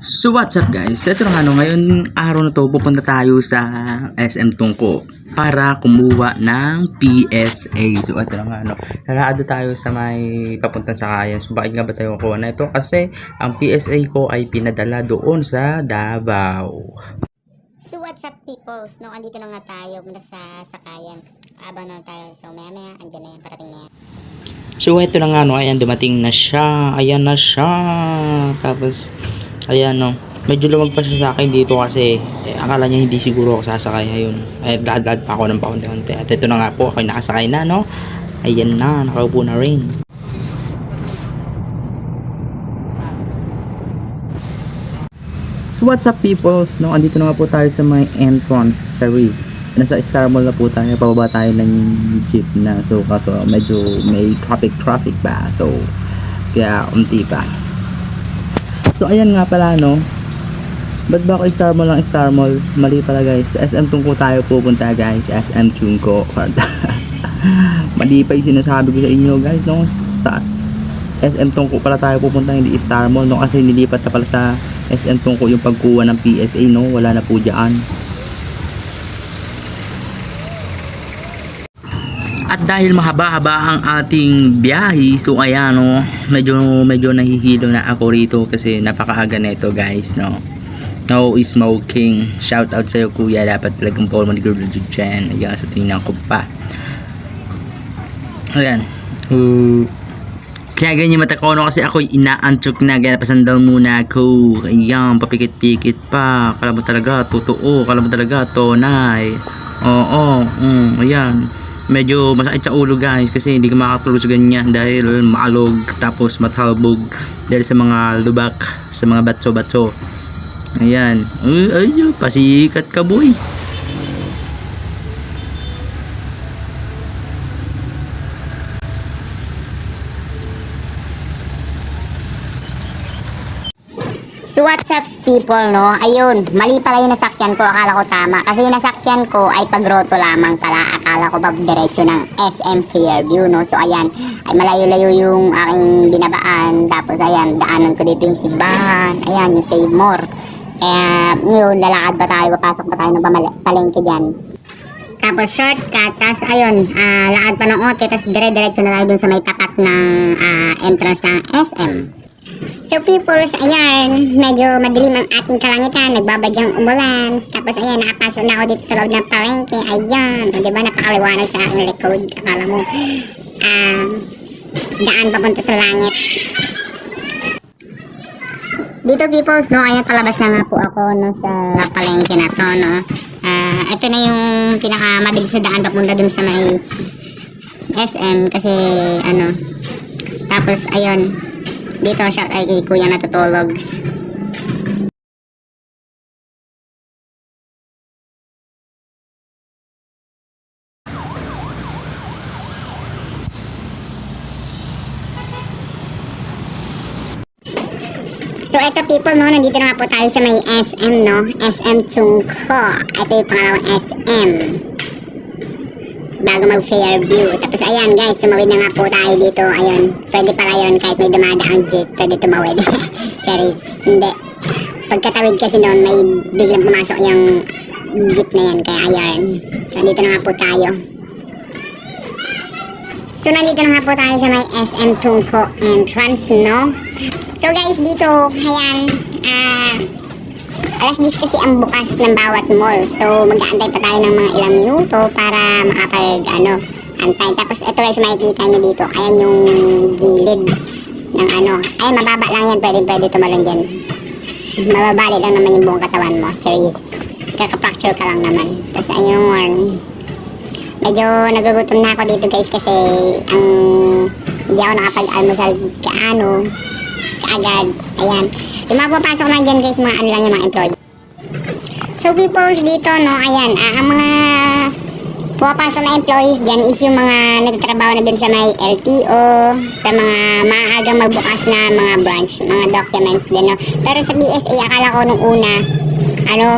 So what's up guys? Ito na ngayon araw na to pupunta tayo sa SM Tungko para kumuha ng PSA. So ito na nalaado tayo sa may papuntang sakayan. So bakit nga ba tayo kukuha na ito? Kasi ang PSA ko ay pinadala doon sa Davao. So what's up peoples? No, andito na nga tayo mula sa sakayan. Abang na tayo. So maya andyan na yan, parating na yan. So ito na ayan dumating na siya. Ayan na siya. Tapos ayan medyo lumag pa siya sa akin dito kasi akala niya hindi siguro ako sasakay. Ayun, gad pa ako ng paunti-unti. At ito na nga po, ako nakasakay na ayan na, nakaupo na rin. So what's up peoples, andito na nga po tayo sa may entrance sa Riz. Nasa Star Mall na po tayo, pababa tayo ng jeep na. So kaso medyo may traffic ba, so kaya unti pa. So ayan nga pala ba't ba ako Star Mall lang Star Mall? Mali pala guys, SM Tungko tayo pupunta guys, SM Tungko. Mali pa yung sinasabi ko sa inyo guys, sa SM Tungko pala tayo pupunta, hindi Star Mall kasi nilipat sa pala sa SM Tungko yung pagkuha ng PSA wala na po dyan. At dahil mahaba-haba ang ating biyahe, so ayan medyo nahihilo na ako rito kasi napakaaga na ito guys no smoking. Shout out sa'yo kuya, dapat talagang Paul Manigurdo dyan. Ayan, so tingnan ko pa. Ayan. Kaya ganyan mata ko kasi ako inaantok na, kaya napasandal muna ako. Ayan, papikit-pikit pa. Kala mo talaga totoo, kala mo talaga tonay. Oo, ayan. Medyo masakit sa ulo guys kasi hindi ka makatulog sa ganyan dahil maalog tapos matalbog dahil sa mga lubak, sa mga batso-batso. Ayan, ay pasikat ka boy. So what's up people ayun, mali pala yung nasakyan ko, akala ko tama. Kasi yung nasakyan ko ay pagroto lamang pala, akala ko diretso ng SM Fairview So ayan, ay malayo-layo yung aking binabaan. Tapos ayan, daanan ko dito yung simbahan, ayan yung Save More. Kaya yun, lalakad pa tayo, papasok pa tayo ng palengke dyan. Tapos shortcut, tapos ayun, lakad pa ng ote, tapos dire-diretso na tayo dun sa may tapat ng entrance ng SM. So peoples, ayan, medyo madilim ang ating kalangitan, nagbabadyang umulan. Tapos ayan, nakapasok na ako dito sa loob ng palengke. Ayan, diba napakaliwanag sa aking likod. Akala mo, daan papunta sa langit. Dito peoples, ayan, palabas na nga po ako sa palengke na to, ito na yung pinakamabilis na daan papunta dun sa may SM kasi tapos ayun, dito siya ay kay kuya natutulog. So eto people nandito na nga po tayo sa may SM SM Tungko. Ito yung pangalawang SM bago mag Fairview. Tapos ayan guys, tumawid na nga po tayo dito. Ayun, pwede pala yun kahit may dumadaang jeep, pwede tumawid. Cherries, hindi. Pagkatawid kasi noon, may biglang pumasok yung jeep na yan. Kaya ayan, so nandito na nga po tayo. So nandito na nga po tayo sa may SM Tungko entrance So guys, dito, ayan, alas 10 kasi ang bukas ng bawat mall. So mag-aantay pa tayo ng mga ilang minuto para antay. Tapos ito guys, makikita nyo dito, ayan yung gilid ng ay mababa lang yan, pwede tumalon dyan. Mababali lang naman yung buong katawan mo, cherries. Kaka-fracture ka lang naman. Tapos ayun, medyo nagugutom na ako dito guys kasi hindi ako nakapag-almusal kaagad. Ayan, yung mga pupasok lang dyan guys, mga lang yung mga employee. So peoples dito ayan, ang mga pupasok na employees dyan is yung mga nagtatrabaho na dun sa may LTO, sa mga maagang magbukas na mga branch, mga documents din Pero sa BSA, akala ko nung una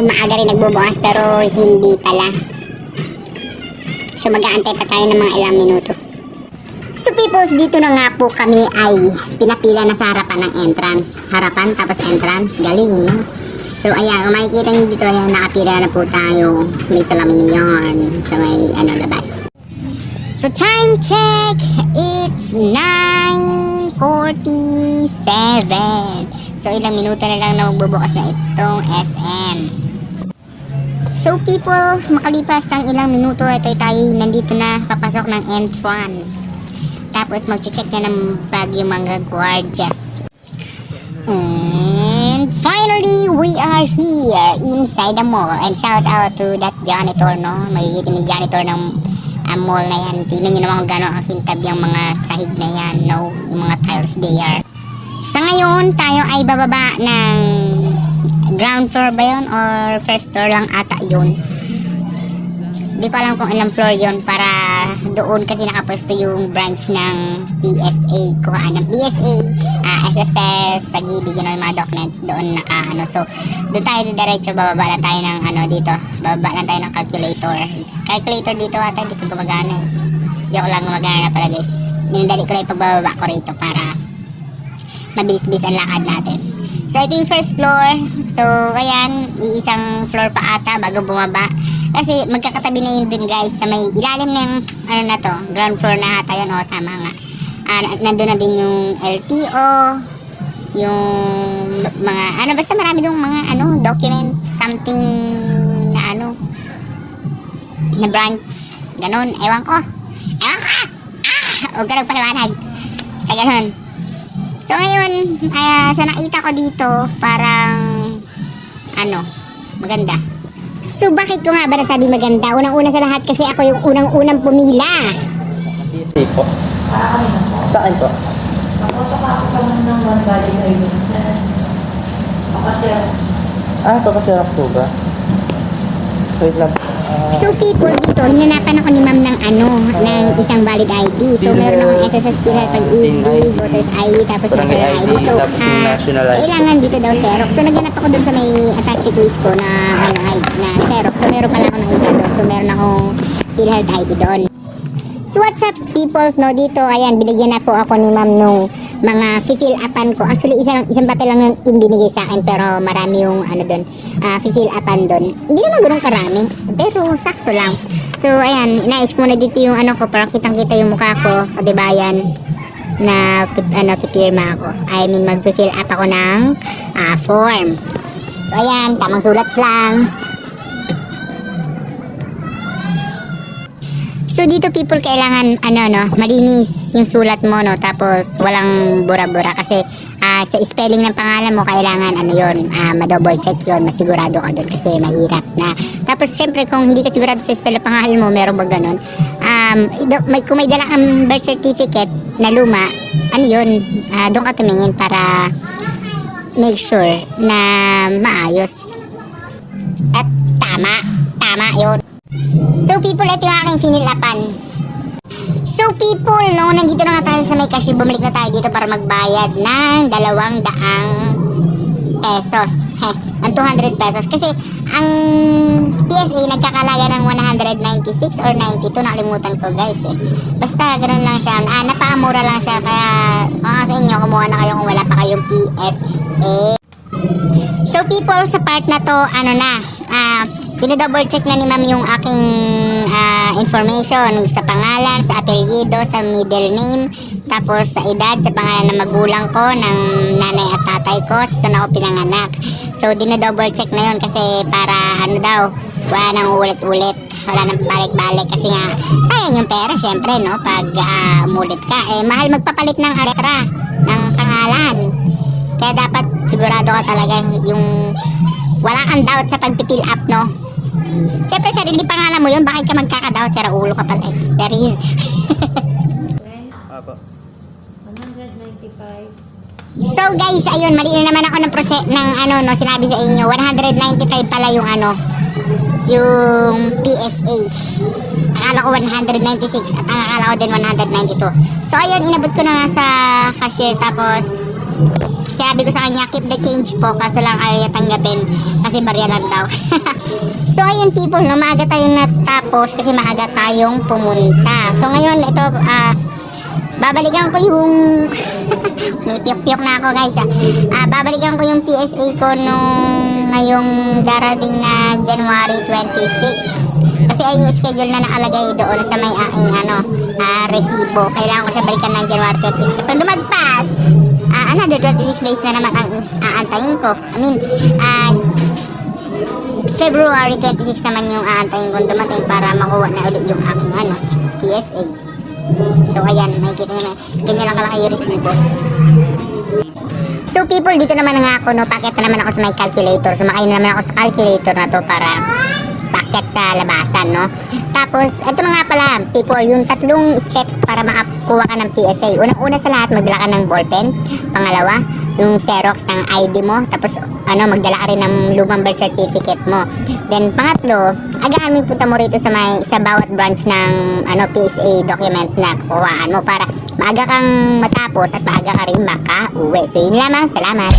maaga rin nagbubukas pero hindi pala. So mag-aantay pa tayo ng mga ilang minuto. So peoples, dito na nga po kami ay pinapila na sa harapan ng entrance. Harapan tapos entrance, galing, no? So ayan, kung makikita nyo dito, ayan, nakapila na po tayo. May salamin niyon sa may labas. So time check, it's 9:47. So ilang minuto na lang na magbubukas na itong SM. So people, makalipas ang ilang minuto, ito tayo nandito na, papasok ng entrance. Tapos mag-check na ng bag yung mga guardias. And finally, we are here inside the mall. And shout out to that janitor, no? Makikita ni janitor ng mall na yan. Tignan nyo naman kung gano'n ang kintab yung mga sahig na yan, no? Yung mga tiles there. Sa ngayon, tayo ay bababa ng ground floor ba yun? Or first floor lang ata yun? Di ko alam kung ilang floor yun para doon kasi nakapwesto yung branch ng PSA. Kuhaan ng PSA, SSS, pag-ibig, yung mga documents doon So, doon tayo diretso, bababa lang tayo ng dito. Bababa lang tayo ng calculator. Calculator dito ata, hindi pa gumagana. Joke lang, gumagana na pala guys. Minadali ko lang yung pagbababa ko rito para mabilis-bilis ang lakad natin. So, ito yung first floor. So, ayan, iisang floor pa ata bago bumaba. Kasi magkakatabi na yun dun guys sa may ilalim ng ground floor na ata yun. Tama nga. Nandun na din yung LTO, yung mga basta marami dong mga document, something na na branch, ganun, ewan ko. Huwag ka nagpaliwanag. Basta ganun. So ngayon, sa nakita ko dito, parang maganda. So bakit ko nga ba nasabi maganda? Unang-una sa lahat kasi ako yung unang-unang pumila. PSA po. Saan po? Nakapapakapit ka man ng one body kayo sa papaseras. Papaserap po ba? Wait lang. So people, dito, hinanapan ako ni ma'am ng ng isang valid ID. So meron akong SSS PhilHealth Pag-ibig, Voters ID, tapos National ID. So, kailangan dito daw Xerox. So naghanap ako doon sa may attache case ko na Xerox. So meron pala akong nakita doon. So meron akong PhilHealth ID doon. So what's up peoples, no? Dito, ayan, binigyan na po ako ni ma'am nung mga fill upan ko. Actually, isang bate lang yung binigay sa akin, pero marami yung doon, fill upan doon. Hindi naman ganun karami, pero sakto lang. So ayan, inayos ko na dito yung ko, para kitang-kita yung mukha ko, o diba yan, na pipirma ako. I mean, mag-fill up ako ng form. So ayan, tamang sulat lang. So dito people, kailangan malinis yung sulat mo, no, tapos walang bura-bura kasi sa spelling ng pangalan mo kailangan ma-double check yun, masigurado ka doon kasi mahirap na. Tapos syempre kung hindi ka sigurado sa spelling ng pangalan mo, meron ba ganun, kung may dala kang birth certificate na luma, doon ka tumingin para make sure na maayos at tama yun. So people, ito yung aking finilapan. So people, no, nandito na nga tayo sa may cashier. Bumalik na tayo dito para magbayad ng 200 pesos. Ng 200 pesos. Kasi ang PSA nagkakalaga ng 196 or 92. Nakalimutan ko guys Basta ganun lang siya. Napakamura lang siya. Kaya sa inyo, kumuha na kayo kung wala pa kayong PSA. So people, sa part na to, double check na ni ma'am yung aking information sa pangalan, sa apelyido, sa middle name, tapos sa edad, sa pangalan ng magulang ko, ng nanay at tatay ko, saan ako pinanganak. So double check na yun kasi para wala nang ulit-ulit, wala nang balik-balik kasi nga sayang yung pera syempre, no, pag umulit ka. Mahal magpapalit ng letra ng pangalan. Kaya dapat sigurado ka talaga yung wala kang doubt sa pag-fill up, no. Siyempre, sarili pangalan mo yun, bakit ka magkakadoubt? Sira ulo ka pala. There is. 195. So guys, ayun, mali na naman ako ng sinabi sa inyo. 195 pala yung yung PSA. Akala ko 196 at ang akala ko din 192. So ayun, inabot ko na nga sa cashier, tapos sabi ko sa kanya, keep the change po, kaso lang ayaw tanggapin kasi barya lang daw. So ayun people, no, maaga tayong natapos kasi maaga tayong pumunta. So ngayon, ito, babalikan ko yung may piyok-piyok na ako guys babalikan ko yung PSA ko nung ngayong darating na January 26 kasi ay yung schedule na nakalagay doon sa may aking resibo. Kailangan ko siya balikan ng January 26 kapag lumagpas another 26 days na naman ang aantayin ko. I mean February 26 naman yung aantayin kong dumating para makuha na ulit yung aking PSA. So ayan, makikita nyo na ganyan lang kalaki yung resibo. So people, dito naman nga ako packet na naman ako sa may calculator. Sumakay na naman ako sa calculator na to para packet sa labasan Tapos ito na nga pala people, yung tatlong steps para makakuha ka ng PSA. Unang-una sa lahat, magdala ka ng ballpen. Pangalawa, yung Xerox ng ID mo. Tapos magdala ka rin ng lumang birth certificate mo. Then pangatlo, agahan mo punta mo rito sa bawat branch ng PSA documents na kukuhaan mo para maaga kang matapos at maaga ka rin makauwi. So yun lamang, salamat.